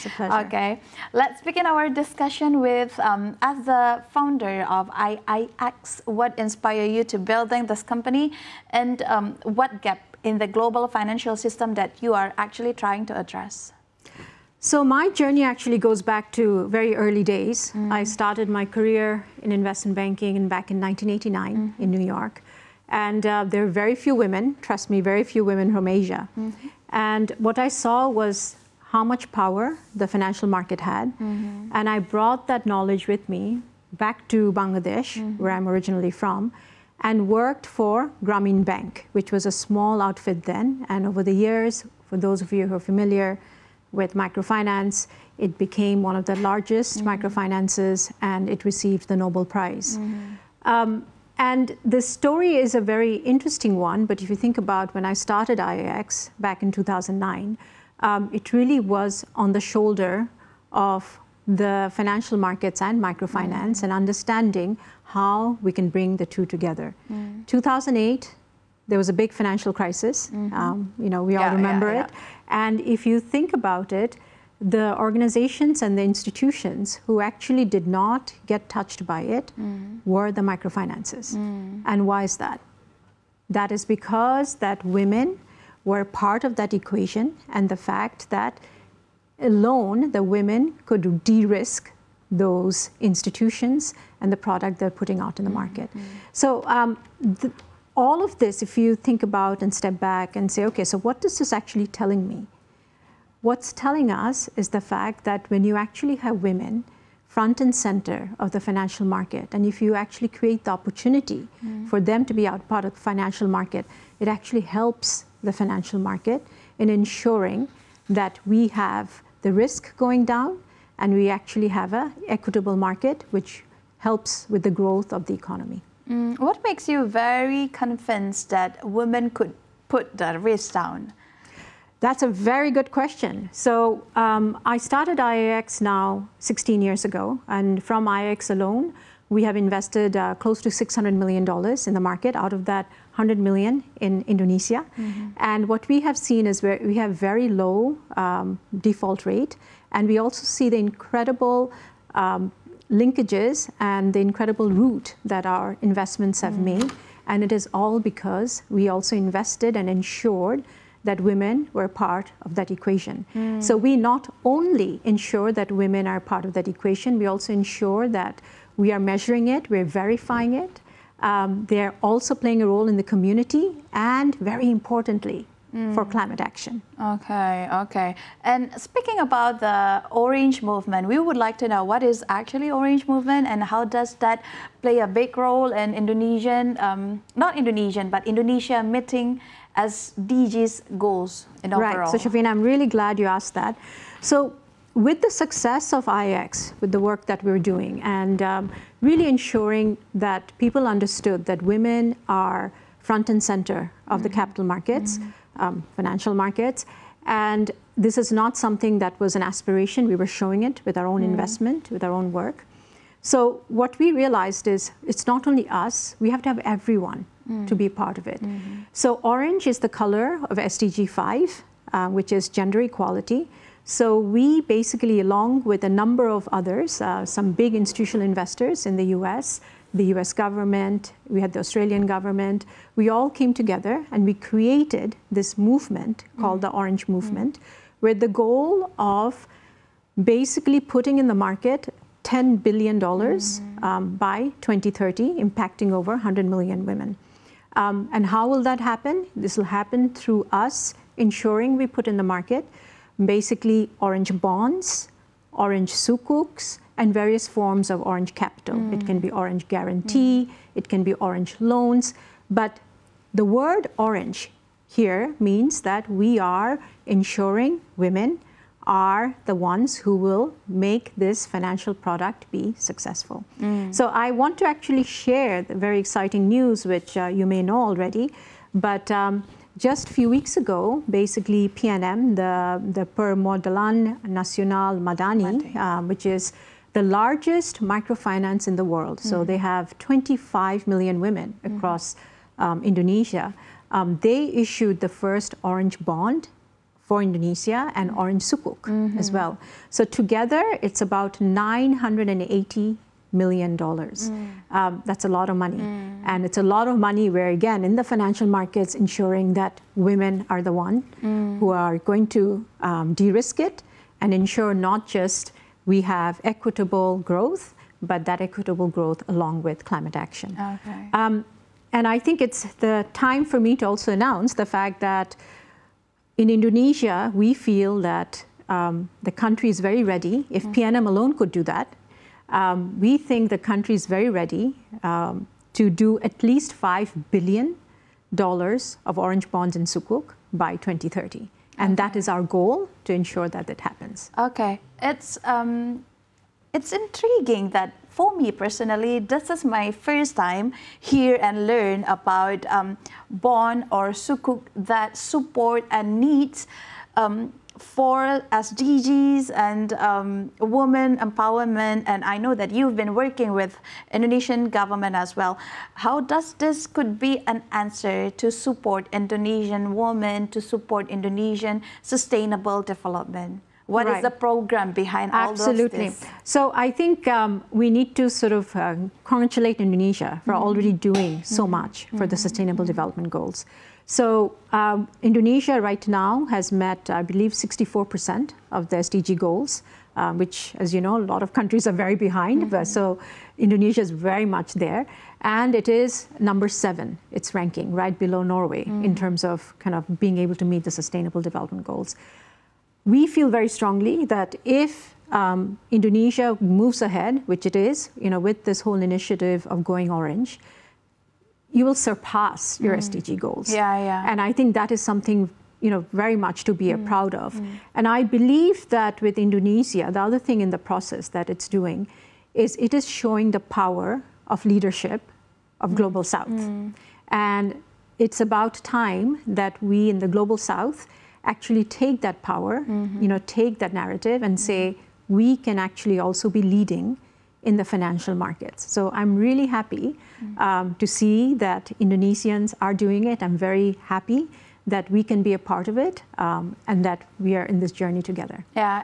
It's a pleasure. Okay, let's begin our discussion with, as the founder of IIX, what inspired you to building this company, and what gap in the global financial system that you are actually trying to address? So my journey actually goes back to very early days. I started my career in investment banking back in 1989 in New York. And there are very few women, trust me, very few women from Asia. And what I saw was how much power the financial market had. And I brought that knowledge with me back to Bangladesh, where I'm originally from, and worked for Grameen Bank, which was a small outfit then. And over the years, for those of you who are familiar with microfinance, it became one of the largest microfinances, and it received the Nobel Prize. And this story is a very interesting one, but if you think about when I started IIX back in 2009, it really was on the shoulder of the financial markets and microfinance and understanding how we can bring the two together. 2008, there was a big financial crisis. You know, we all remember it. And if you think about it, the organizations and the institutions who actually did not get touched by it were the microfinances. And why is that? That is because that women were part of that equation, and the fact that alone the women could de-risk those institutions and the product they're putting out in the market. So all of this, if you think about and step back and say, okay, so what is this actually telling me? What's telling us is the fact that when you actually have women front and center of the financial market, and if you actually create the opportunity for them to be out part of the financial market, it actually helps the financial market in ensuring that we have the risk going down and we actually have an equitable market which helps with the growth of the economy. What makes you very convinced that women could put the risk down? That's a very good question. So I started IIX now 16 years ago, and from IIX alone, we have invested close to $600 million in the market, out of that 100 million in Indonesia. And what we have seen is we have very low default rate, and we also see the incredible linkages and the incredible route that our investments have made. And it is all because we also invested and ensured that women were part of that equation. So we not only ensure that women are part of that equation, we also ensure that we are measuring it, we're verifying it. They're also playing a role in the community, and very importantly, for climate action. Okay, okay. And speaking about the Orange Movement, we would like to know what is actually Orange Movement and how does that play a big role in Indonesian, not Indonesian, but Indonesia meeting SDGs goals in overall. Right, so Shafina, I'm really glad you asked that. So with the success of IIX, with the work that we're doing, and really ensuring that people understood that women are front and center of the capital markets, financial markets, and this is not something that was an aspiration. We were showing it with our own investment, with our own work. So what we realized is it's not only us, we have to have everyone to be part of it. So orange is the color of SDG 5, which is gender equality. So we basically, along with a number of others, some big institutional investors in the US government, we had the Australian government, we all came together and we created this movement called the Orange Movement, with the goal of basically putting in the market $10 billion by 2030, impacting over 100 million women. And how will that happen? This will happen through us ensuring we put in the market basically orange bonds, orange sukuks, and various forms of orange capital. It can be orange guarantee, it can be orange loans, but the word orange here means that we are ensuring women are the ones who will make this financial product be successful. So I want to actually share the very exciting news, which you may know already, but just a few weeks ago, basically PNM, the Permodalan Nasional Madani, which is the largest microfinance in the world. So they have 25 million women across Indonesia. They issued the first orange bond for Indonesia and Orange Sukuk as well. So together, it's about $980 million. That's a lot of money. And it's a lot of money where, again, in the financial markets, ensuring that women are the one who are going to de-risk it and ensure not just we have equitable growth, but that equitable growth along with climate action. Okay. And I think it's the time for me to also announce the fact that in Indonesia, we feel that the country is very ready. If PNM alone could do that, we think the country is very ready to do at least $5 billion of orange bonds in Sukuk by 2030. And that is our goal to ensure that it happens. Okay. It's intriguing that for me personally, this is my first time hear and learn about bond or Sukuk that support and needs for SDGs and women empowerment. And I know that you've been working with Indonesian government as well. How does this could be an answer to support Indonesian women, to support Indonesian sustainable development? What is the program behind all those? Absolutely. So I think we need to sort of congratulate Indonesia for already doing so much for the Sustainable Development Goals. So Indonesia right now has met, I believe, 64% of the SDG goals, which, as you know, a lot of countries are very behind. But so Indonesia is very much there. And it is number 7, its ranking, right below Norway in terms of kind of being able to meet the Sustainable Development Goals. We feel very strongly that if Indonesia moves ahead, which it is, with this whole initiative of going orange, you will surpass your SDG goals. And I think that is something, very much to be proud of. And I believe that with Indonesia, the other thing in the process that it's doing is it is showing the power of leadership of Global South. And it's about time that we in the Global South actually take that power, take that narrative and say, we can actually also be leading in the financial markets. So I'm really happy to see that Indonesians are doing it. I'm very happy that we can be a part of it and that we are in this journey together. Yeah.